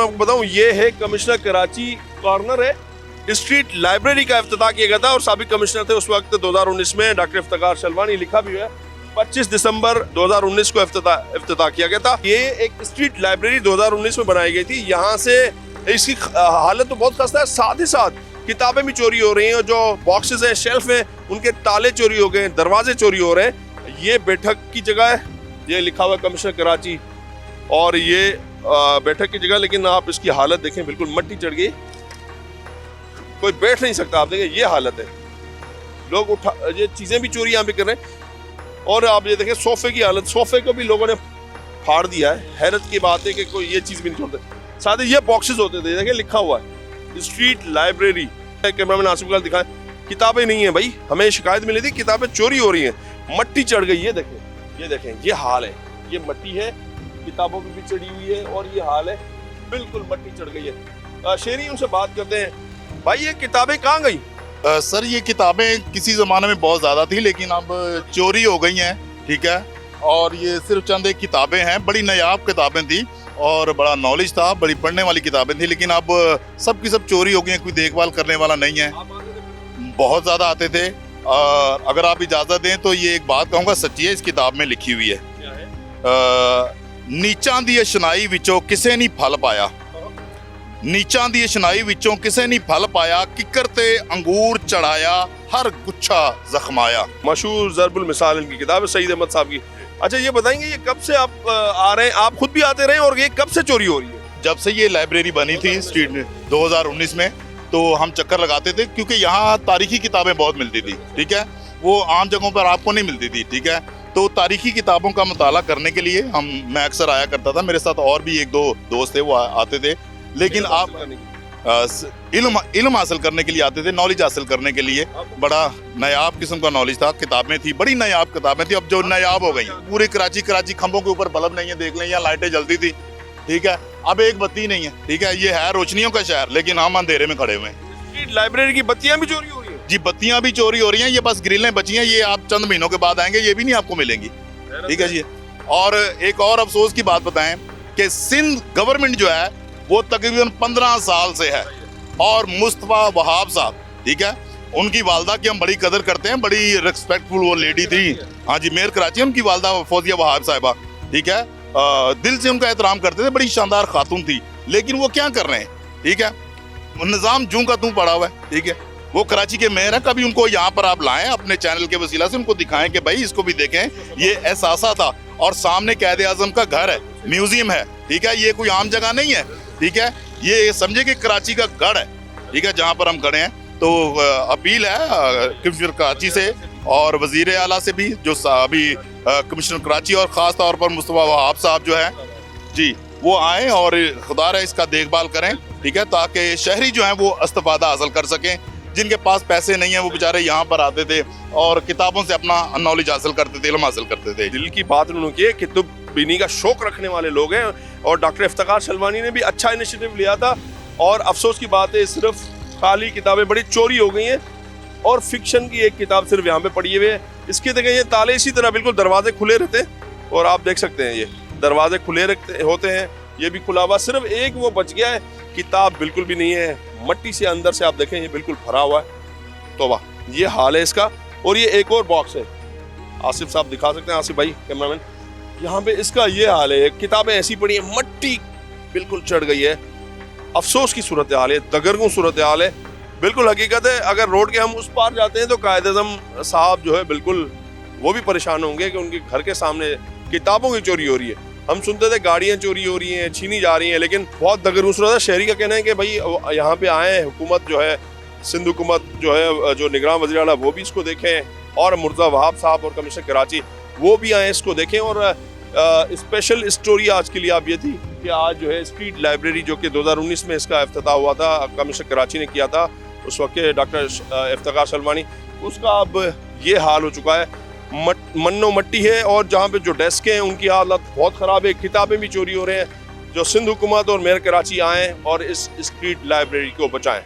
मैं आपको बताऊं, ये है कमिश्नर कराची कॉर्नर है, स्ट्रीट लाइब्रेरी का इफ्तिताह किया गया था और साबिक कमिश्नर थे उस वक्त 2019 में डॉक्टर इफ्तिकार शलवानी, लिखा भी है 25 दिसंबर 2019 को इफ्तिताह किया गया था। ये एक स्ट्रीट लाइब्रेरी 2019 में बनाई गई थी। यहाँ से इसकी हालत तो बहुत खस्ता है, साथ ही साथ किताबें भी चोरी हो रही हैं, जो बॉक्सेस हैं, शेल्फ हैं, उनके ताले चोरी हो गए, दरवाजे चोरी हो रहे हैं। ये बैठक की जगह है, ये लिखा हुआ कमिश्नर कराची, और ये बैठक की जगह, लेकिन आप इसकी हालत देखें, बिल्कुल मट्टी चढ़ गई, कोई बैठ नहीं सकता। आप देखें ये हालत है, लोग उठा, ये चीजें भी चोरी यहाँ पे कर रहे हैं। और आप ये देखें सोफे की हालत, सोफे को भी लोगों ने फाड़ दिया है। हैरत की बात है कि कोई ये चीज भी नहीं छोड़ते। साथ ही ये बॉक्सेस होते थे, देखें लिखा हुआ है स्ट्रीट लाइब्रेरी। कैमरामैन आसिफ का दिखाएं, किताबें नहीं है भाई, हमें शिकायत मिली थी किताबें चोरी हो रही हैं, मट्टी चढ़ गई। ये देखें ये हाल है, ये मट्टी है, किताबों पे भी चढ़ी हुई है और ये हाल है, बिल्कुल मट्टी चढ़ गई है। शेरी उनसे बात करते हैं, भाई ये किताबें कहाँ गई? सर ये किताबें किसी ज़माने में बहुत ज़्यादा थी, लेकिन अब चोरी हो गई हैं, ठीक है। और ये सिर्फ चंद एक किताबें हैं, बड़ी नायाब किताबें थी और बड़ा नॉलेज था, बड़ी पढ़ने वाली किताबें थी, लेकिन अब सब की सब चोरी हो गई हैं, कोई देखभाल करने वाला नहीं है। बहुत ज़्यादा आते थे। अगर आप इजाज़त दें तो ये एक बात कहूँगा, सच्ची है, इस किताब में लिखी हुई है, नीचां दी शनाई विचों किसे नहीं फल पाया, नीचां दी शनाई विचों किसे नहीं फल पाया, किकर ते अंगूर चढ़ाया हर गुच्छा जख्माया। मशहूर ज़रबुल मिसाल इनकी किताब है, सईद अहमद साहब की। अच्छा ये बताएंगे, ये कब से आप आ रहे हैं, आप खुद भी आते रहे, और ये कब से चोरी हो रही है? जब से ये लाइब्रेरी बनी थी स्ट्रीट में 2019 में, तो हम चक्कर लगाते थे, क्योंकि यहाँ तारीखी किताबें बहुत मिलती थी, ठीक है, वो आम जगहों पर आपको नहीं मिलती थी, ठीक है। तो तारीखी किताबों का मुताला करने के लिए मैं अक्सर आया करता था, मेरे साथ और भी एक दो दोस्त थे, वो आते थे। लेकिन आप इल्म हासिल करने के लिए आते थे, नॉलेज हासिल करने के लिए। बड़ा नायाब किस्म का नॉलेज था, किताबें थी, बड़ी नायाब किताबें थी, अब जो नायाब हो गई। पूरे कराची खंभों के ऊपर बल्ब नहीं है, देख लें, यहाँ लाइटें जलती थी, ठीक है, अब एक बत्ती नहीं है, ठीक है। ये है रोशनियों का शहर, लेकिन हम अंधेरे में खड़े हुए हैं। लाइब्रेरी की बत्तियां भी चोरी हो रही है? जी, बत्तियां भी चोरी हो रही हैं, ये बस ग्रिलें बची हैं, ये आप चंद महीनों के बाद आएंगे, ये भी नहीं आपको मिलेंगी, ठीक है जी। और एक और अफसोस की बात बताएं कि सिंध गवर्नमेंट जो है वो तकरीबन 15 साल से है, और मुस्तफा वहाब साहब, ठीक है, उनकी वालदा की हम बड़ी कदर करते हैं, बड़ी रिस्पेक्टफुल वो लेडी थी, हाँ जी, मेयर कराची, उनकी वालदा फौजिया वहाब साहिबा, ठीक है, दिल से उनका एहतराम करते थे, बड़ी शानदार खातून थी। लेकिन वो क्या कर रहे हैं, ठीक है, निज़ाम जूं का तूं पड़ा हुआ है, ठीक है। वो कराची के मेयर हैं, कभी उनको यहाँ पर आप लाएं, अपने चैनल के वसीला से उनको दिखाएं कि भाई इसको भी देखें, ये एहसासा था। और सामने कायद आज़म का घर है, म्यूजियम है, ठीक है, ये कोई आम जगह नहीं है, ठीक है, ये समझे कि कराची का गढ़ है, ठीक है, जहाँ पर हम खड़े हैं। तो अपील है कमिश्नर कराची से और वजीर आला से भी, जो अभी कमिश्नर कराची और ख़ास तौर पर मुस्तफा वहाब साहब जो है जी, वो आएँ और खुदा रहे इसका देखभाल करें, ठीक है, ताकि शहरी जो हैं वो इस्तिफादा हासिल कर सकें। जिनके पास पैसे नहीं है वो बेचारे यहाँ पर आते थे और किताबों से अपना नॉलेज हासिल करते थे, इल्म हासिल करते थे। दिल की बात उन्होंने की है कि तुम बीनी का शौक रखने वाले लोग हैं, और डॉक्टर इफ्तिकार शलवानी ने भी अच्छा इनिशिएटिव लिया था। और अफसोस की बात है, सिर्फ खाली किताबें बड़ी चोरी हो गई हैं, और फिक्शन की एक किताब सिर्फ यहाँ पे पड़ी हुई है। इसके देखें ये ताले इसी तरह बिल्कुल दरवाजे खुले रहते हैं, और आप देख सकते हैं ये दरवाजे खुले होते हैं, ये भी खुला हुआ, सिर्फ एक वो बच गया है, किताब बिल्कुल भी नहीं है, मट्टी से अंदर से आप देखें ये बिल्कुल भरा हुआ है। तो वाह, ये हाल है इसका। और ये एक और बॉक्स है, आसिफ साहब दिखा सकते हैं, आसिफ भाई कैमरामैन, यहाँ पे इसका ये हाल है, किताबें ऐसी पड़ी है, मट्टी बिल्कुल चढ़ गई है। अफसोस की सूरत हाल है, दगरगुं सूरत हाल है, बिल्कुल हकीकत है। अगर रोड के हम उस पार जाते हैं तो कायद आज़म साहब जो है बिल्कुल वो भी परेशान होंगे कि उनके घर के सामने किताबों की चोरी हो रही है। हम सुनते थे गाड़ियाँ चोरी हो रही हैं, छीनी जा रही हैं, लेकिन बहुत दगरगुं सूरत है। शहरी का कहना है कि भाई यहाँ पे आए, हुकूमत जो है, सिंध हुकूमत जो है, जो निगरान वज़ीर आला, वो भी इसको देखें, और मुर्तज़ा वहाब साहब और कमिश्नर कराची वो भी आए, इसको देखें। और स्पेशल स्टोरी आज के लिए आप ये थी कि आज जो है स्ट्रीट लाइब्रेरी, जो कि 2019 में इसका इफ्तिताह हुआ था, कमिश्नर कराची ने किया था उस वक्त के डॉक्टर इफ्तिकार शलवानी, उसका अब ये हाल हो चुका है, मन्नो मट्टी है। और जहाँ पे जो डेस्क हैं उनकी हालत बहुत ख़राब है, किताबें भी चोरी हो रहे हैं। जो सिंध हुकूमत और मेयर कराची आएँ और इस स्ट्रीट लाइब्रेरी को बचाएं।